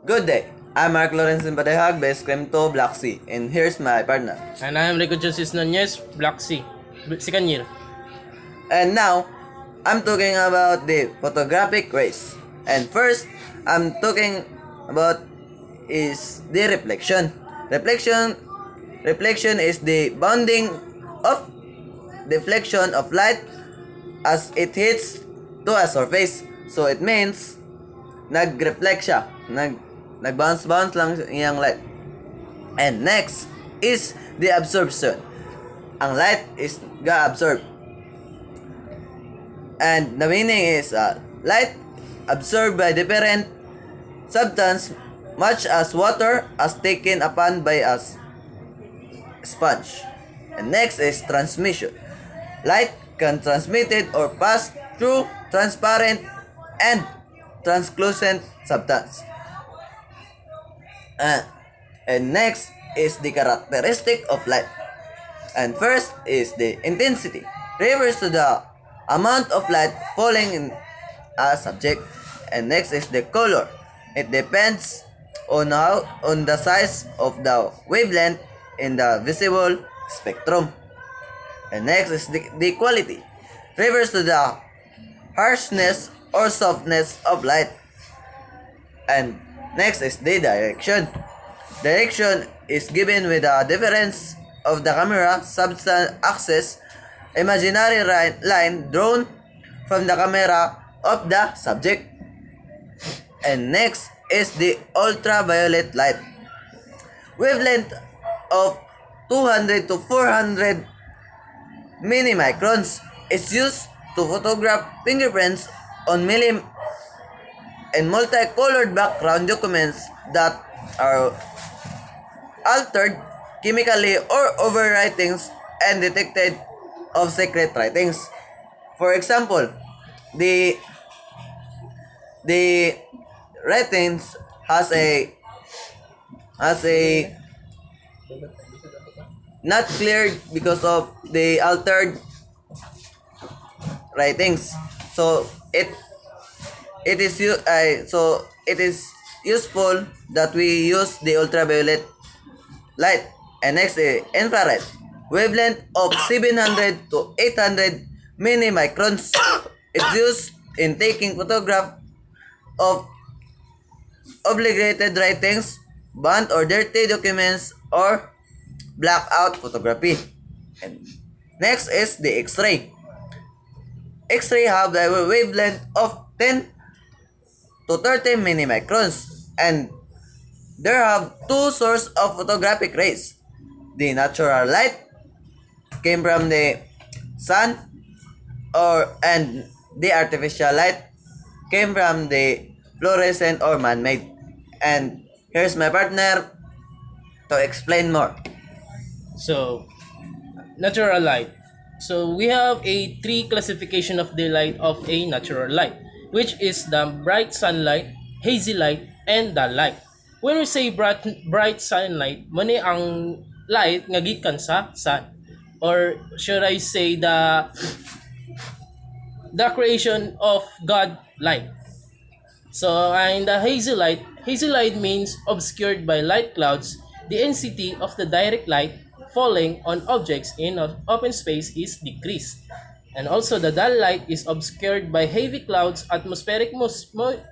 Good day. I'm Mark Lorenz N Padayhag, base claim to Black Sea, and here's my partner. And I am Rico Jones S, Nuñez, Black C. Second year. And now, I'm talking about the photographic rays. And first, I'm talking about is the reflection. Reflection is the bounding of deflection of light as it hits to a surface. So it means nag-reflect siya. Nag-bounce lang iyang light. And next is the absorption. Ang light is ga-absorb. And the meaning is light absorbed by different substance much as water as taken upon by a sponge. And next is transmission. Light can transmitted or pass through transparent and translucent substance. And next is the characteristic of light. And first is the intensity. Refers to the amount of light falling in a subject. And next is the color. It depends on the size of the wavelength in the visible spectrum. And next is the quality. Refers to the harshness or softness of light. And next is the direction. Direction is given with the difference of the camera substance axis, imaginary line drawn from the camera of the subject. And next is the ultraviolet light. Wavelength of 200 to 400 millimicrons is used to photograph fingerprints on and multicolored background documents that are altered chemically or overwritings and detected of secret writings. For example, the writings has a not cleared because of the altered writings. So it is useful that we use the ultraviolet light. And next is infrared. Wavelength of 700 to 800 millimicrons. It's used in taking photograph of obliterated writings, burnt or dirty documents, or blackout photography. And next is the X-ray. X-ray have the wavelength of 10 to 30 millimicrons, and there have two sources of photographic rays. The natural light came from the sun, and the artificial light came from the fluorescent or man-made. And here's my partner to explain more. So, natural light. So, we have a three classification of the light of a natural light, which is the bright sunlight, hazy light, and dull light. When we say bright sunlight, mani ang light nga gikan sa sun, or should I say the creation of God light. So, in the hazy light means obscured by light clouds. The intensity of the direct light falling on objects in open space is decreased. And also, the dull light is obscured by heavy clouds, atmospheric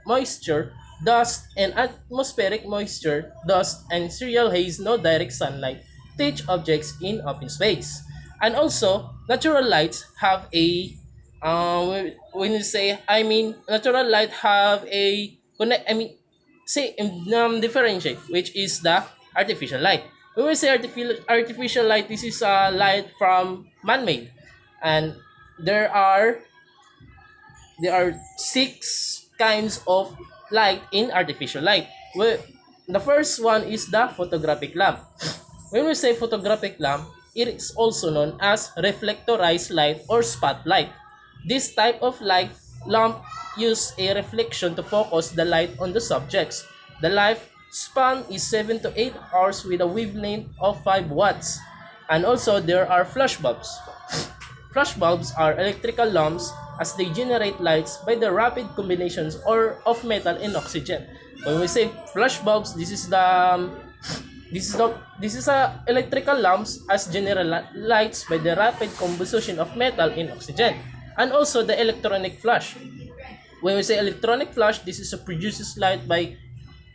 moisture, dust, and atmospheric moisture, dust, and serial haze, no direct sunlight touch objects in open space. And also, natural lights have a when you say natural light have a differentiate, which is the artificial light. When we say artificial light, this is a light from man-made, and there are six kinds of light in artificial light. The first one is the photographic lamp. When we say photographic lamp, it is also known as reflectorized light or spotlight. This type of light lamp use a reflection to focus the light on the subjects. The lifespan is 7 to 8 hours with a wavelength of 5 watts. And also there are flash bulbs. Flash bulbs are electrical lamps as they generate lights by the rapid combinations of metal and oxygen. When we say flash bulbs, this is a electrical lamps as general lights by the rapid combustion of metal in oxygen. And also the electronic flash. When we say electronic flash, this is a produces light by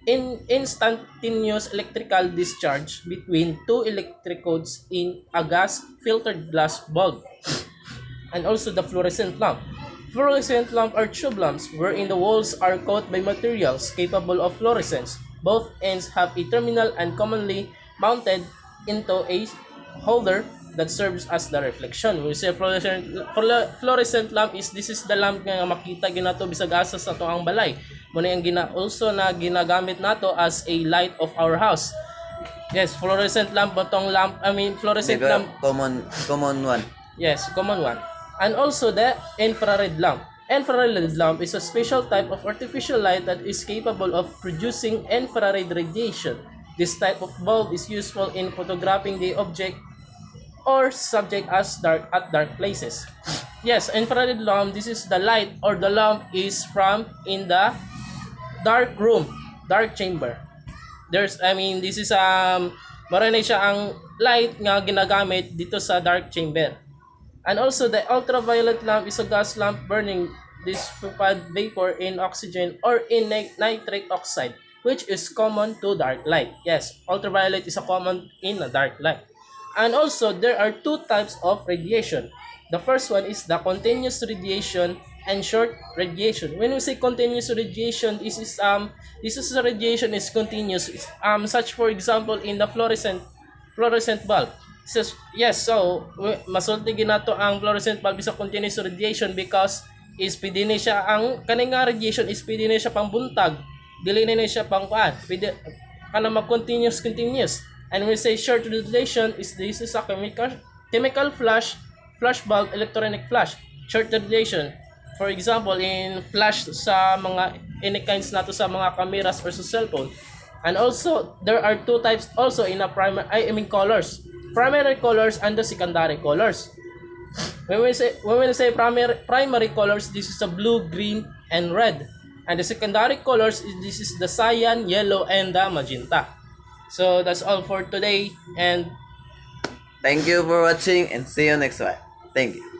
instantaneous electrical discharge between two electrodes in a gas filtered glass bulb. And also the fluorescent lamp. Fluorescent lamp are tube lamps wherein the walls are coated by materials capable of fluorescence. Both ends have a terminal and commonly mounted into a holder that serves as the reflection. We say fluorescent lamp is this is the lamp nga makita ginato bisag asa sa to ang balay. Muna ang also na ginagamit nato as a light of our house. Yes, fluorescent lamp batong lamp, fluorescent lamp. Common one. Yes, common one. And also the infrared lamp. Infrared lamp is a special type of artificial light that is capable of producing infrared radiation. This type of bulb is useful in photographing the object or subject as at dark places. Yes, infrared lamp, this is the light or the lamp is from in the dark room, dark chamber. This is maranay siya ang light nga ginagamit dito sa dark chamber. And also the ultraviolet lamp is a gas lamp burning dissipated vapor in oxygen or in nitric oxide, which is common to dark light. Yes, ultraviolet is a common in a dark light. And also there are two types of radiation. The first one is the continuous radiation and short radiation. When we say continuous radiation, this is the radiation is continuous. Such for example in the fluorescent bulb. So masulti ginato ang fluorescent bulb is a continuous radiation because is pwede ni siya ang kaning nga radiation is pwede ni siya pang buntag, dili ni siya pang kuan, pwede kana mag continuous. And we say short radiation is this is a chemical flash bulb, electronic flash, short radiation. For example, in flash sa mga any kinds nato sa mga cameras or sa cellphone. And also there are two types also in a colors. Primary colors and the secondary colors. When we say primary colors, this is the blue, green, and red. And the secondary colors this is the cyan, yellow, and the magenta. So that's all for today, and Thank you for watching and see you next time. Thank you.